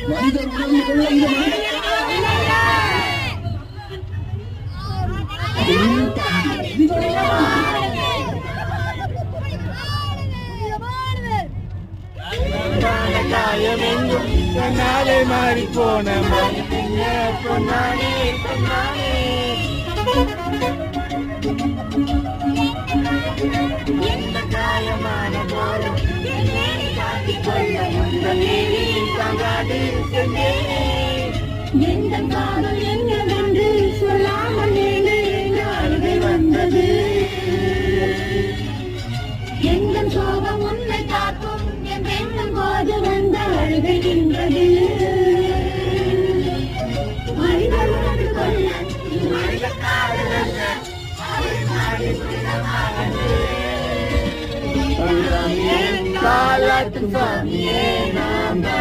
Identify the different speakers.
Speaker 1: மனிதர் உணர்ந்து கொள்ள
Speaker 2: காயமெங்கும் தன்னாலே மாறி போன பொன்னானே பொன்னானே எந்த காயமான போலும்
Speaker 3: எந்த காதல் என்னவென்று சொல்லாமல் அழுகை வந்தது. எந்த சோகம் உன்னை காக்கும் என் போது வந்த அழுகை